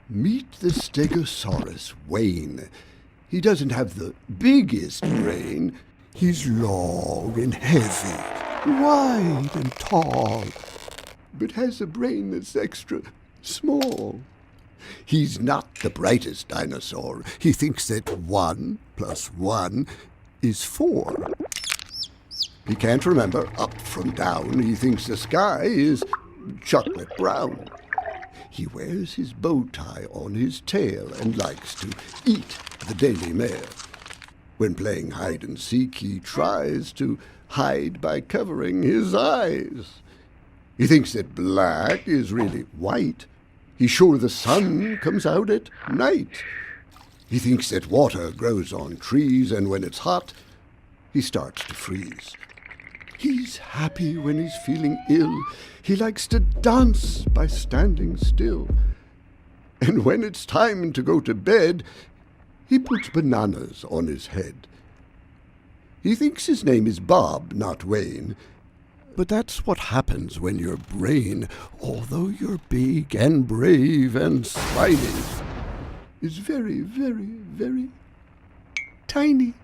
Meet the Stegosaurus, Wayne. He doesn't have the biggest brain. He's long and heavy, wide and tall, but has a brain that's extra small. He's not the brightest dinosaur. He thinks that 1 + 1 is 4. He can't remember up from down. He thinks the sky is chocolate brown. He wears his bow tie on his tail and likes to eat the Daily Mail. When playing hide and seek, he tries to hide by covering his eyes. He thinks that black is really white. He's sure the sun comes out at night. He thinks that water grows on trees, and when it's hot, he starts to freeze. He's happy when he's feeling ill. He likes to dance by standing still. And when it's time to go to bed, he puts bananas on his head. He thinks his name is Bob, not Wayne. But that's what happens when your brain, although you're big and brave and slimy, is very, very, very tiny.